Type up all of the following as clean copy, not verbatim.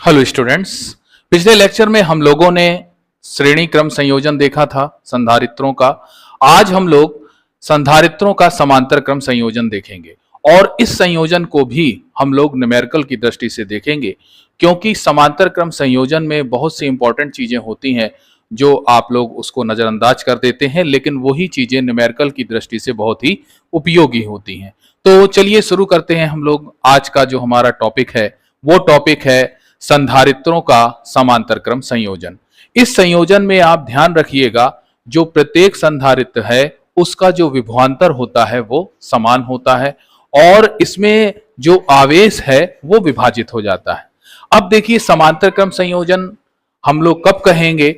Hello students. पिछले lecture में हम लोगों ने श्रेणी क्रम संयोजन देखा था संधारित्रों का। आज हम लोग संधारित्रों का समांतर क्रम संयोजन देखेंगे और इस संयोजन को भी हम लोग न्यूमेरिकल की दृष्टि से देखेंगे, क्योंकि समांतर क्रम संयोजन में बहुत सी इंपॉर्टेंट चीजें होती हैं जो आप लोग उसको नजरअंदाज कर देते हैं, लेकिन वही चीजें न्यूमेरिकल की दृष्टि से बहुत ही उपयोगी होती हैं। तो चलिए शुरू करते हैं। हम लोग आज का जो हमारा टॉपिक है वो टॉपिक है संधारित्रों का समांतर क्रम संयोजन। इस संयोजन में आप ध्यान रखिएगा, जो प्रत्येक संधारित्र है उसका जो विभवांतर होता है वो समान होता है और इसमें जो आवेश है वो विभाजित हो जाता है। अब देखिए, समांतर क्रम संयोजन हम लोग कब कहेंगे,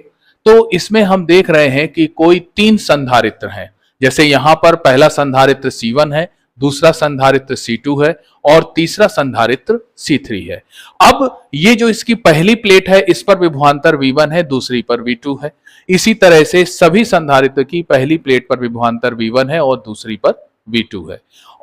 तो इसमें हम देख रहे हैं कि कोई तीन संधारित्र हैं। जैसे यहां पर पहला संधारित्र C1 है, दूसरा संधारित्र C2 है और तीसरा संधारित्र C3 है। अब ये जो इसकी पहली प्लेट है इस पर विभवांतर V1 है, दूसरी पर V2 है। इसी तरह से सभी संधारित्र की पहली प्लेट पर विभवांतर V1 है और दूसरी पर V2 है।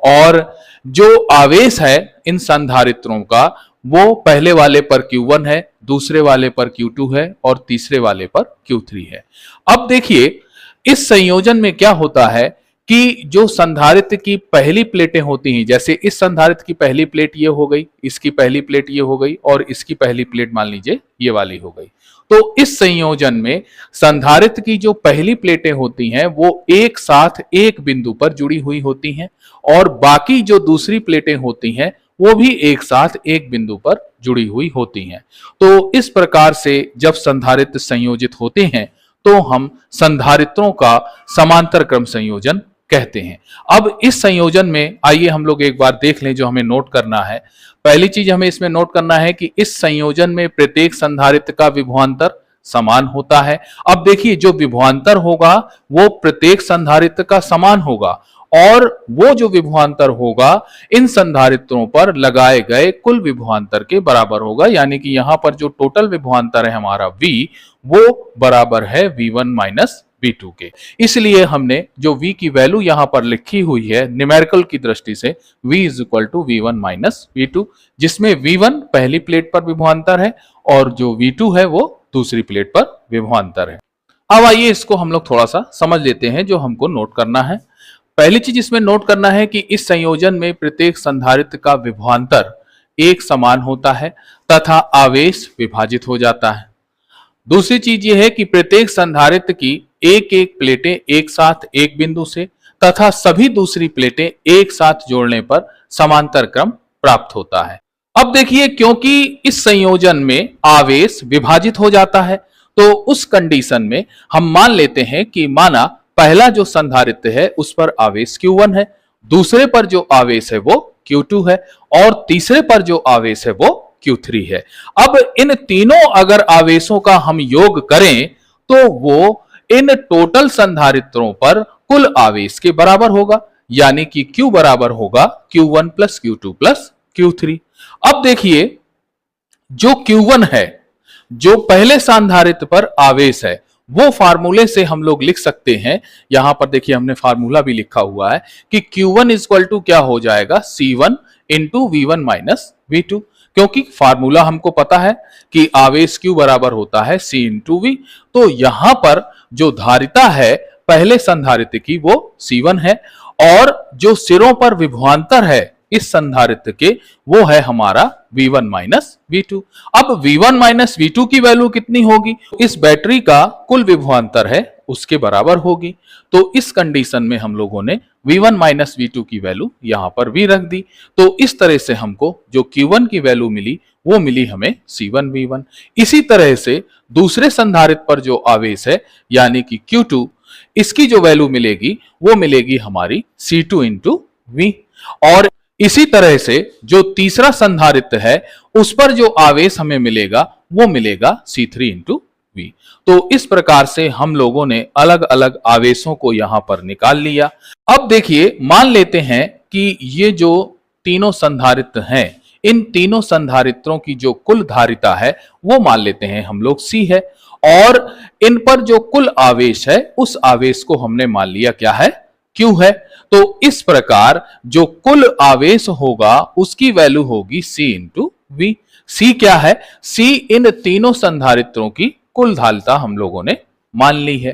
और जो आवेश है इन संधारित्रों का वो पहले वाले पर Q1 है, दूसरे वाले पर Q2 है और तीसरे वाले पर Q3 है। अब देखिए, इस संयोजन में क्या होता है कि जो संधारित्र की पहली प्लेटें होती हैं, जैसे इस संधारित्र की पहली प्लेट ये हो गई, इसकी पहली प्लेट ये हो गई और इसकी पहली प्लेट मान लीजिए ये वाली हो गई। तो इस संयोजन में संधारित्र की जो पहली प्लेटें होती हैं वो एक साथ एक बिंदु पर जुड़ी हुई होती हैं और बाकी जो दूसरी प्लेटें होती हैं वो भी एक साथ एक बिंदु पर जुड़ी हुई होती हैं। तो इस प्रकार से जब संधारित्र संयोजित होते हैं तो हम संधारित्रों का समांतर क्रम संयोजन कहते हैं। अब इस संयोजन में आइए हम लोग एक बार देख लें जो हमें नोट करना है। पहली चीज हमें इसमें नोट करना है कि इस संयोजन में प्रत्येक संधारित्र का विभवांतर समान होता है। अब देखिए, जो विभवांतर होगा वो प्रत्येक संधारित्र का समान होगा और वो जो विभवांतर होगा इन संधारित्रों पर लगाए गए कुल विभवांतर के बराबर होगा। यानी कि यहां पर जो टोटल विभवांतर है हमारा V, वो बराबर है V1 माइनस V2 के। इसलिए हमने जो V की वैल्यू यहां पर लिखी हुई है न्यूमेरिकल की दृष्टि से V is equal to V1 minus V2, जिसमें V1 पहली प्लेट पर विभवांतर है और जो V2 है वो दूसरी प्लेट पर विभवांतर है। अब आइए इसको हम लोग थोड़ा सा समझ लेते हैं जो हमको नोट करना है। पहली चीज इसमें नोट करना है कि इस संयोजन में प्रत्येक संधारित्र का विभवांतर एक समान होता है तथा आवेश विभाजित हो जाता है। दूसरी चीज यह है कि प्रत्येक संधारित्र की एक एक प्लेटें एक साथ एक बिंदु से तथा सभी दूसरी प्लेटें एक साथ जोड़ने पर समांतर क्रम प्राप्त होता है। अब देखिए, क्योंकि इस संयोजन में आवेश विभाजित हो जाता है तो उस कंडीशन में हम मान लेते हैं कि माना पहला जो संधारित्र है उस पर आवेश Q1 है, दूसरे पर जो आवेश है वो Q2 है और तीसरे पर जो आवेश है वो Q3 है। अब इन तीनों अगर आवेशों का हम योग करें तो वो इन टोटल संधारित्रों पर कुल आवेश के बराबर होगा, यानी कि Q बराबर होगा Q1 plus Q2 plus Q3। अब देखिए, जो Q1 है, जो पहले संधारित्र पर आवेश है, वो फार्मूले से हम लोग लिख सकते हैं। यहां पर देखिए हमने फार्मूला भी लिखा हुआ है कि Q1 इक्वल टू क्या हो जाएगा, C1 into V1 minus V2, क्योंकि फार्मूला हमको पता है कि आवेश Q बराबर होता है C इंटू V। तो यहां पर जो धारिता है पहले संधारित्र की वो C1 है और जो सिरों पर विभवांतर है इस संधारित्र के वो है हमारा V1 माइनस V2। अब V1 माइनस V2 की वैल्यू कितनी होगी, इस बैटरी का कुल विभवांतर है उसके बराबर होगी। तो इस कंडीशन में हम लोगों ने V1 माइनस V2 की वैल्यू यहां पर V रख दी। तो इस तरह से हमको जो Q1 की वैल्यू मिली वो मिली हमें C1 V1। इसी तरह से दूसरे संधारित्र पर जो आवेश है यानी कि Q2, इसकी जो वैल्यू मिलेगी वो मिलेगी हमारी C2 इंटू V। और इसी तरह से जो तीसरा संधारित्र है उस पर जो आवेश हमें मिलेगा वो मिलेगा C3 इंटू V। तो इस प्रकार से हम लोगों ने अलग अलग आवेशों को यहां पर निकाल लिया। अब देखिए, मान लेते हैं कि ये जो तीनों संधारित्र हैं, इन तीनों संधारित्रों की जो कुल धारिता है वो मान लेते हैं हम लोग C है और इन पर जो कुल आवेश है उस आवेश को हमने मान लिया क्या है, Q है। तो इस प्रकार जो कुल आवेश होगा उसकी वैल्यू होगी C इंटू V। C क्या है? C इन तीनों संधारित्रों की कुल धारिता हम लोगों ने मान ली है।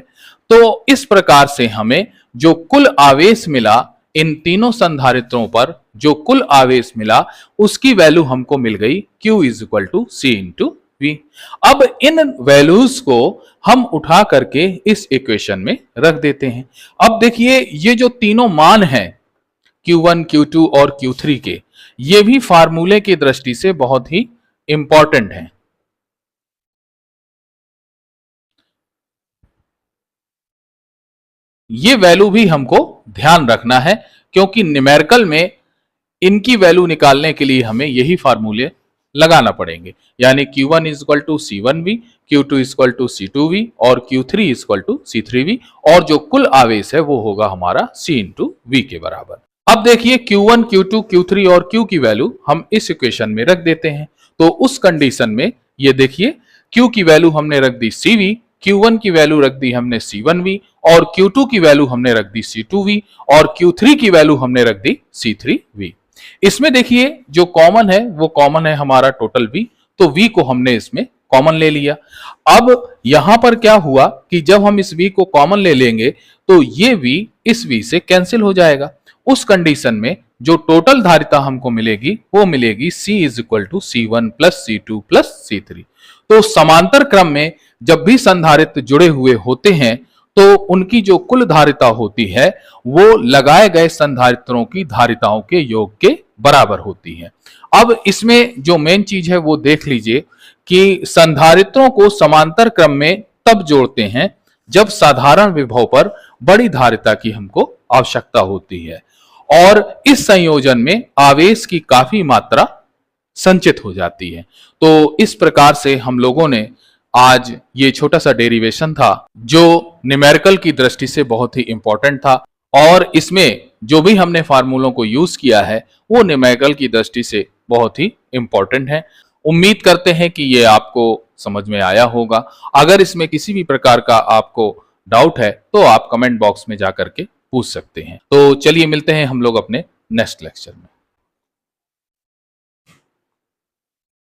तो इस प्रकार से हमें जो कुल आवेश मिला, इन तीनों संधारित्रों पर जो कुल आवेश मिला, उसकी वैल्यू हमको मिल गई Q is equal to C into V। अब इन वैल्यूज को हम उठा करके इस इक्वेशन में रख देते हैं। अब देखिए, ये जो तीनों मान हैं Q1, Q2 और Q3 के, ये भी फार्मूले की दृष्टि से बहुत ही इंपॉर्टेंट हैं। ये वैल्यू भी हमको ध्यान रखना है, क्योंकि न्यूमेरिकल में इनकी वैल्यू निकालने के लिए हमें यही फार्मूले लगाना पड़ेंगे, यानी Q1 is equal to C1V, Q2 is equal to C2V और Q3 is equal to C3V, और जो कुल आवेश है वो होगा हमारा C इंटू V के बराबर। अब देखिए, Q1, Q2, Q3 और Q की वैल्यू हम इस इक्वेशन में रख देते हैं। तो उस कंडीशन में ये देखिए, Q की वैल्यू हमने रख दी CV, Q1 की वैल्यू रख दी हमने C1V और Q2 की वैल्यू हमने रख दी C2V और Q3 की वैल्यू हमने रख दी C3V। इसमें देखिए, जो कॉमन है वो कॉमन है हमारा टोटल V, तो V को हमने इसमें कॉमन ले लिया। अब यहां पर क्या हुआ कि जब हम इस V को कॉमन ले लेंगे तो ये V इस V से कैंसिल हो जाएगा। उस कंडीशन में जो टोटल धारिता हमको मिलेगी वो मिलेगी C is equal to C1 plus C2 plus C3। तो समांतर क्रम में जब भी संधारित्र जुड़े हुए होते हैं तो उनकी जो कुल धारिता होती है वो लगाए गए संधारित्रों की धारिताओं के योग के बराबर होती है। अब इसमें जो मेन चीज है वो देख लीजिए कि संधारित्रों को समांतर क्रम में तब जोड़ते हैं जब साधारण विभव पर बड़ी धारिता की हमको आवश्यकता होती है, और इस संयोजन में आवेश की काफी मात्रा संचित हो जाती है। तो इस प्रकार से हम लोगों ने आज ये छोटा सा डेरिवेशन था जो न्यूमेरिकल की दृष्टि से बहुत ही इंपॉर्टेंट था, और इसमें जो भी हमने फार्मूलों को यूज किया है वो न्यूमेरिकल की दृष्टि से बहुत ही इंपॉर्टेंट है। उम्मीद करते हैं कि ये आपको समझ में आया होगा। अगर इसमें किसी भी प्रकार का आपको डाउट है तो आप कमेंट बॉक्स में जाकर के पूछ सकते हैं। तो चलिए मिलते हैं हम लोग अपने नेक्स्ट लेक्चर में।